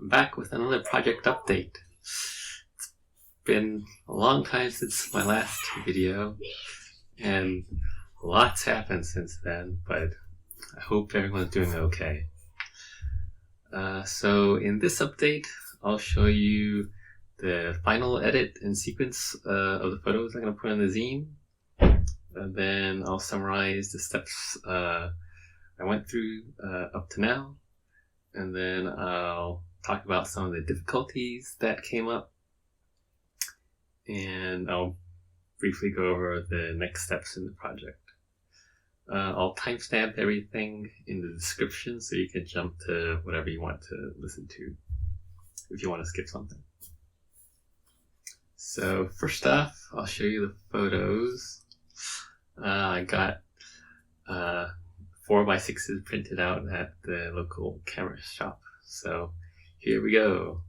I'm back with another project update. It's been a long time since my last video, and lots happened since then, but I hope everyone's doing okay. So in this update, I'll show you the final edit and sequence of the photos I'm going to put on the zine. And then I'll summarize the steps I went through up to now. And then I'll talk about some of the difficulties that came up. And I'll briefly go over the next steps in the project. I'll timestamp everything in the description so you can jump to whatever you want to listen to if you want to skip something. So first off, I'll show you the photos. I got 4x6s printed out at the local camera shop. So here we go.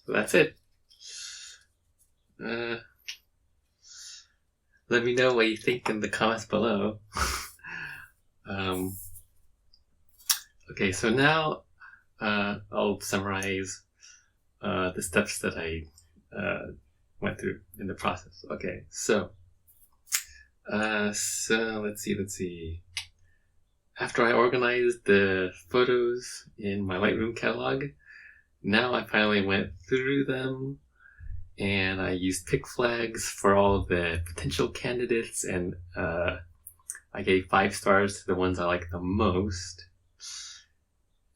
So that's it. Let me know what you think in the comments below. Okay, so now I'll summarize the steps that I went through in the process. Okay, so let's see. After I organized the photos in my Lightroom catalog, now I finally went through them and I used pick flags for all the potential candidates, and I gave 5 stars to the ones I like the most.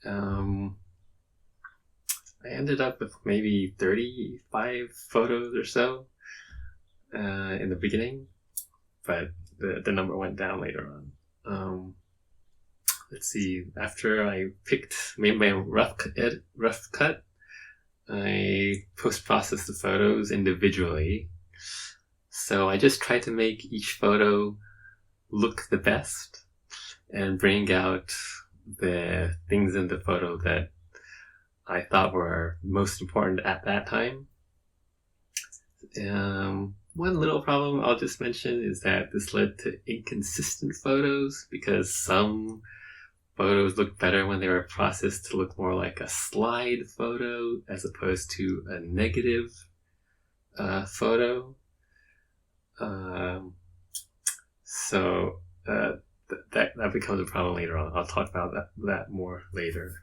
I ended up with maybe 35 photos or so in the beginning, but the number went down later on. Let's see, after I made my rough cut, I post-processed the photos individually. So I just tried to make each photo look the best and bring out the things in the photo that I thought were most important at that time. One little problem I'll just mention is that this led to inconsistent photos, because some photos look better when they were processed to look more like a slide photo as opposed to a negative photo. So that becomes a problem later on. I'll talk about that more later.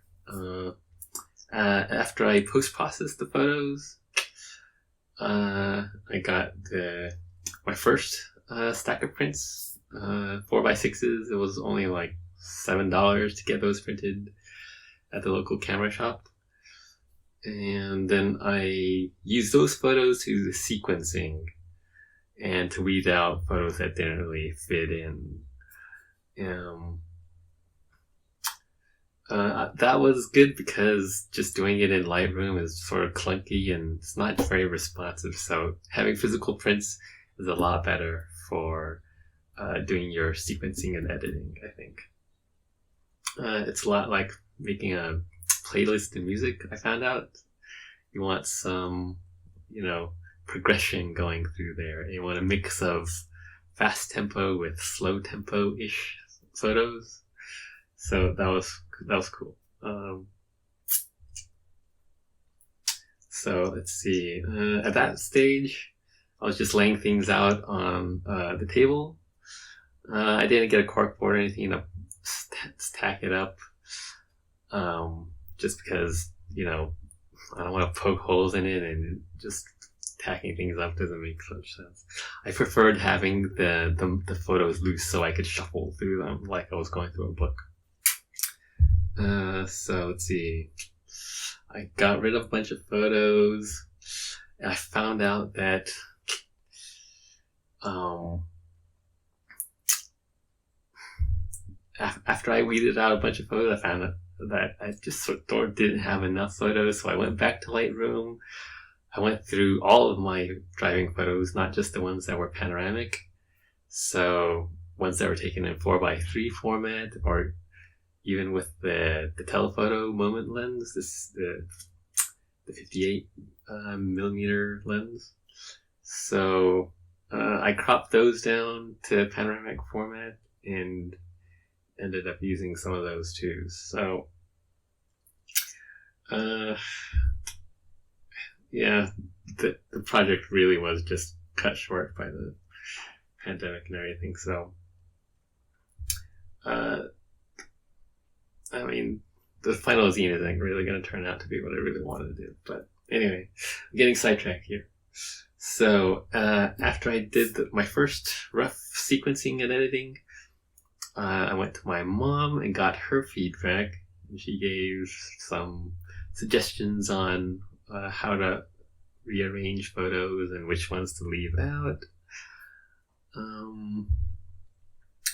After I post-processed the photos, I got my first stack of prints, 4x6s. It was only like $7 to get those printed at the local camera shop. And then I used those photos to do the sequencing and to weed out photos that didn't really fit in. That was good because just doing it in Lightroom is sort of clunky and it's not very responsive. So having physical prints is a lot better for doing your sequencing and editing, I think. It's a lot like making a playlist in music, I found out. You want some, progression going through there. You want a mix of fast tempo with slow tempo-ish photos. So that was cool. So let's see. At that stage, I was just laying things out on the table. I didn't get a corkboard or anything to stack it up. just because, I don't want to poke holes in it, and just tacking things up doesn't make much sense. I preferred having the photos loose so I could shuffle through them like I was going through a book. So let's see. I got rid of a bunch of photos. I found out that after I weeded out a bunch of photos, I found out that I just sort of didn't have enough photos, so I went back to Lightroom. I went through all of my driving photos, not just the ones that were panoramic. So ones that were taken in 4:3 format, or even with the telephoto moment lens, the 58 millimeter lens. So I cropped those down to panoramic format and ended up using some of those too. So the project really was just cut short by the pandemic and everything. So the final zine isn't really going to turn out to be what I really wanted to do. But anyway, I'm getting sidetracked here. So after I did my first rough sequencing and editing, I went to my mom and got her feedback. And she gave some suggestions on how to rearrange photos and which ones to leave out.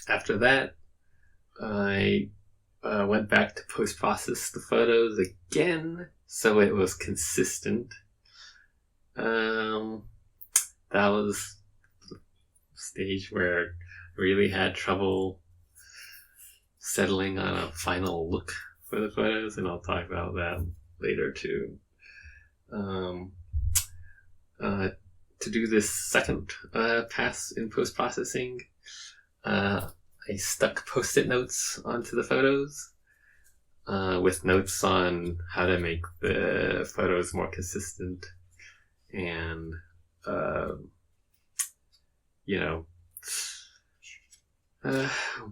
After that, I went back to post-process the photos again, so it was consistent. That was the stage where I really had trouble settling on a final look for the photos, and I'll talk about that later too. To do this second pass in post-processing, I stuck post-it notes onto the photos with notes on how to make the photos more consistent and,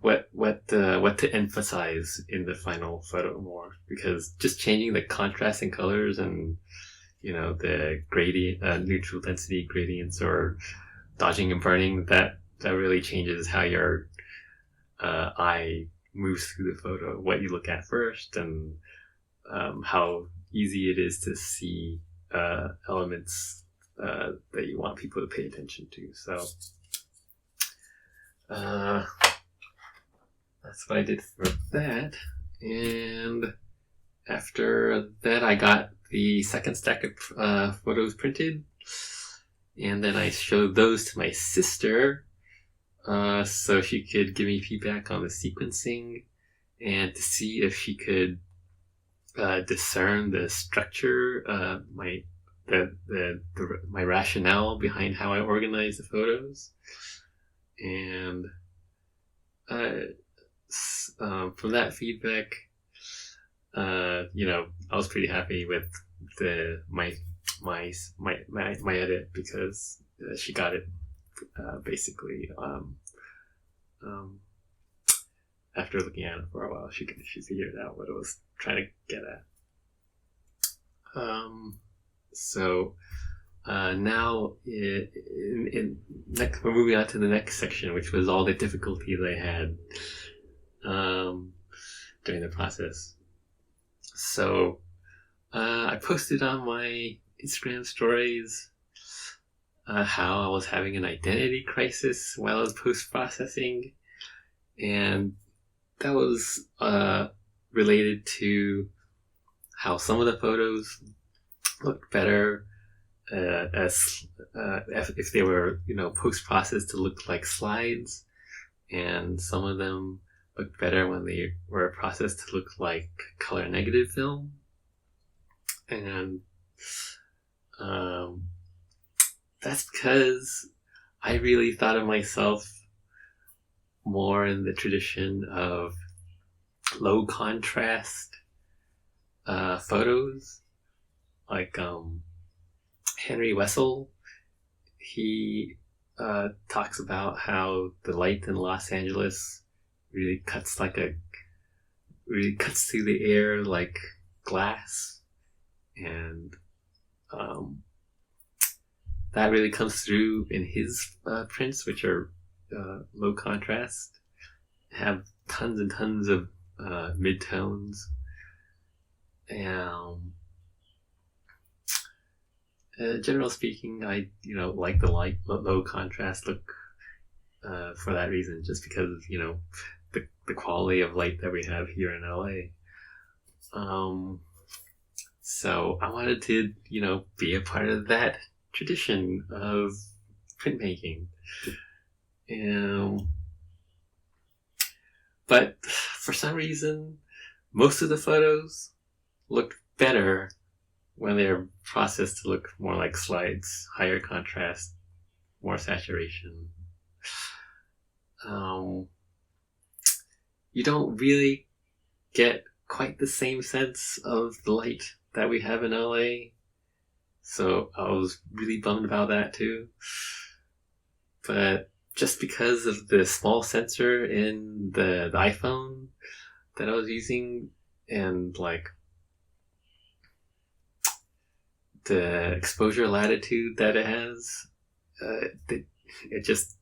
what to emphasize in the final photo more, because just changing the contrast and colors and the gradient, neutral density gradients, or dodging and burning, that really changes how your eye moves through the photo, what you look at first, and how easy it is to see elements that you want people to pay attention to. So that's what I did for that. And after that, I got the second stack of photos printed, and then I showed those to my sister so she could give me feedback on the sequencing and to see if she could discern the structure, my rationale behind how I organize the photos. And from that feedback, I was pretty happy with my edit, because she got it basically after looking at it for a while. She figured out what it was trying to get at. So now we're moving on to the next section, which was all the difficulties I had during the process. So I posted on my Instagram stories how I was having an identity crisis while I was post-processing, and that was related to how some of the photos looked better as if they were post-processed to look like slides, and some of them looked better when they were processed to look like color negative film. And that's because I really thought of myself more in the tradition of low contrast photos. Like Henry Wessel, he talks about how the light in Los Angeles really cuts through the air like glass, and that really comes through in his prints, which are low contrast, have tons and tons of midtones, and generally speaking, I like the low contrast look for that reason, just because of the quality of light that we have here in LA. So I wanted to be a part of that tradition of printmaking. But for some reason, most of the photos look better when they're processed to look more like slides, higher contrast, more saturation. You don't really get quite the same sense of the light that we have in LA. So I was really bummed about that too. But just because of the small sensor in the iPhone that I was using, and like the exposure latitude that it has, it just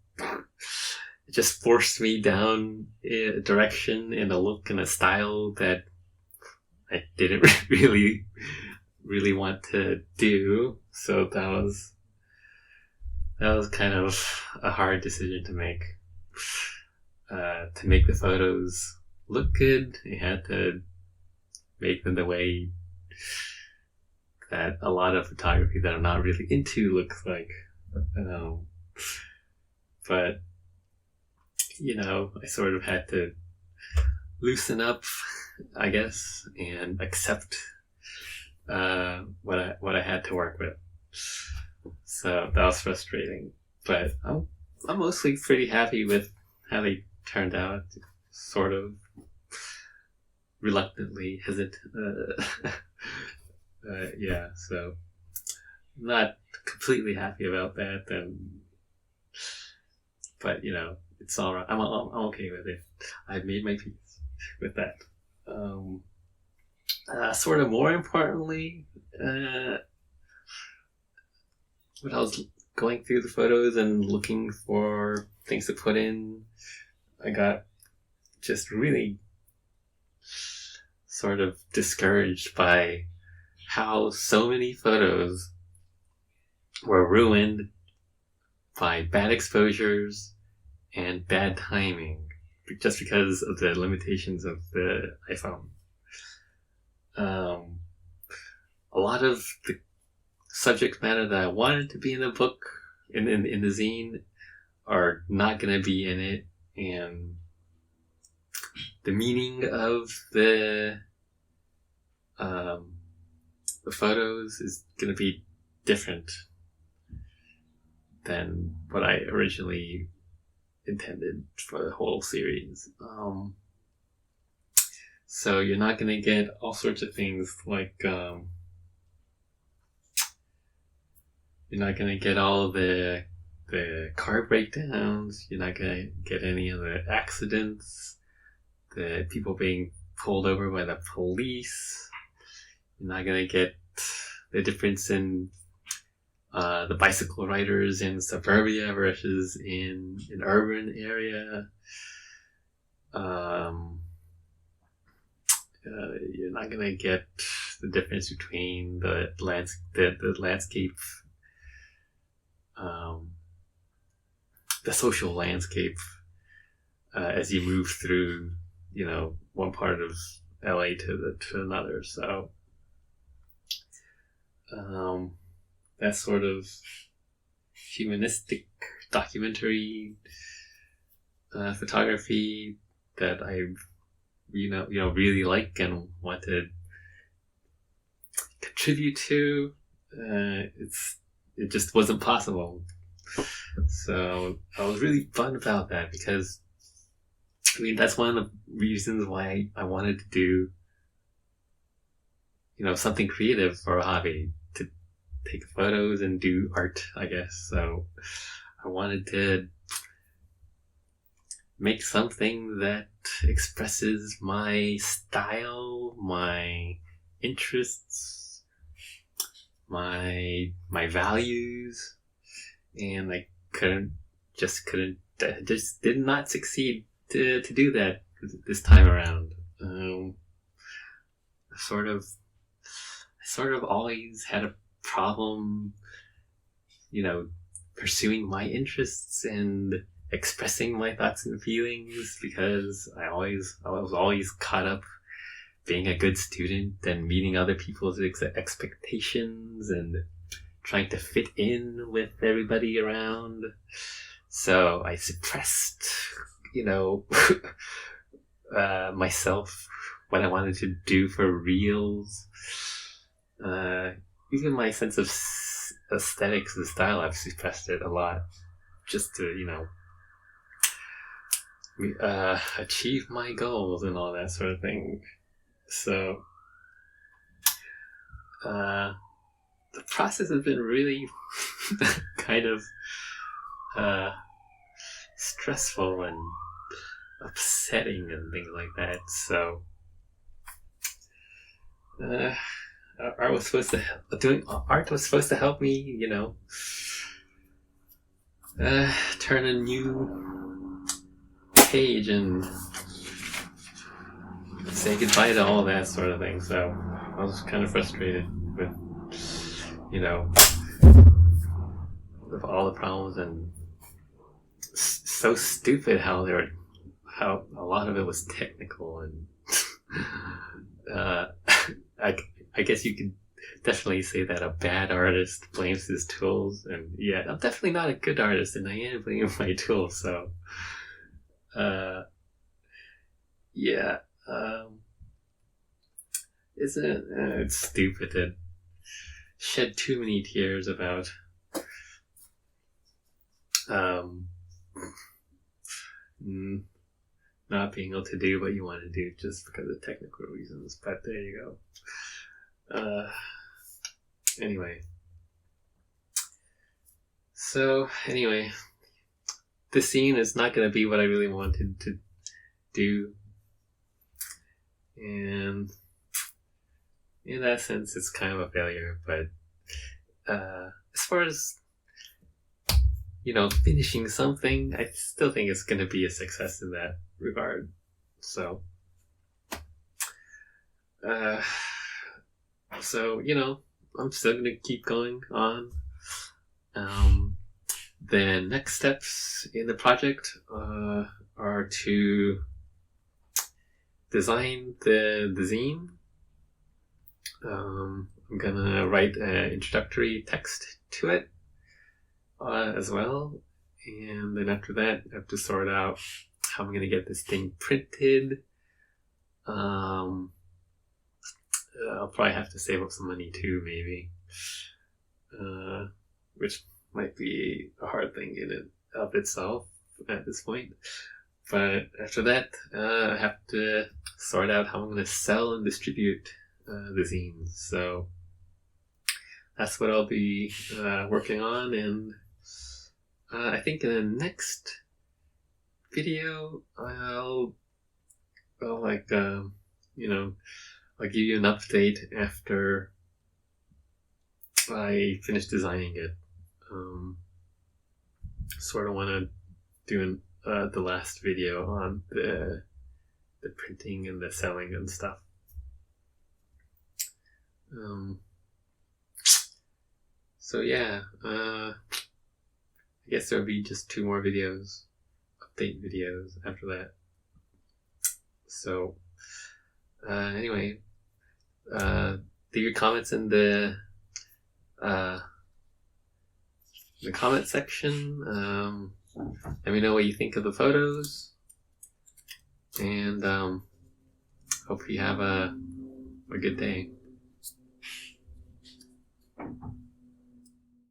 forced me down a direction and a look and a style that I didn't really want to do. So that was kind of a hard decision to make. To make the photos look good, you had to make them the way that a lot of photography that I'm not really into looks like. But I sort of had to loosen up, I guess, and accept what I had to work with. So that was frustrating, but I'm mostly pretty happy with how they turned out. Sort of reluctantly hesitant. Yeah, so not completely happy about that, but it's all right. I'm okay with it. I've made my peace with that. Sort of more importantly, when I was going through the photos and looking for things to put in, I got just really sort of discouraged by how so many photos were ruined by bad exposures and bad timing, just because of the limitations of the iPhone. A lot of the subject matter that I wanted to be in the book, in the zine, are not going to be in it, and the meaning of the photos is going to be different than what I originally intended for the whole series. So you're not going to get all sorts of things like you're not going to get all the car breakdowns. You're not going to get any of the accidents, the people being pulled over by the police. You're not going to get the difference in the bicycle riders in suburbia versus in an urban area. You're not going to get the difference between the landscape, the social landscape, as you move through, one part of LA to another. So, that sort of humanistic documentary photography that I really like and want to contribute to, it just wasn't possible. So I was really bummed about that, because that's one of the reasons why I wanted to do something creative for a hobby, to take photos and do art, I guess. So I wanted to make something that expresses my style, my interests, my values, and I just did not succeed to do that this time around. I sort of always had a problem, pursuing my interests and expressing my thoughts and feelings, because I was always caught up being a good student and meeting other people's expectations and trying to fit in with everybody around. So I suppressed, myself, what I wanted to do for reals. Even my sense of aesthetics and style, I've suppressed it a lot, just to, achieve my goals and all that sort of thing. So, the process has been really kind of stressful and upsetting and things like that. So, art was supposed to help me, turn a new page and say goodbye to all that sort of thing. So I was kind of frustrated with, with all the problems, and so stupid how a lot of it was technical, and I guess you could definitely say that a bad artist blames his tools, and yeah, I'm definitely not a good artist, and I am blaming my tools. So, yeah, it's stupid to shed too many tears about not being able to do what you want to do just because of technical reasons. But there you go. Anyway. So, this scene is not going to be what I really wanted to do. And in that sense, it's kind of a failure. But as far as, finishing something, I still think it's going to be a success in that regard. So, I'm still going to keep going on. The next steps in the project are to design the zine. I'm going to write an introductory text to it as well. And then after that, I have to sort out how I'm going to get this thing printed. I'll probably have to save up some money too, maybe. Which might be a hard thing in and of itself at this point. But after that, I have to sort out how I'm going to sell and distribute the zines. So that's what I'll be working on. And I think in the next video, I'll give you an update after I finish designing it. Sort of want to do the last video on the printing and the selling and stuff. So yeah, I guess there'll be just 2 more videos, update videos after that. So anyway, leave your comments in the comment section. Let me know what you think of the photos, and hope you have a good day.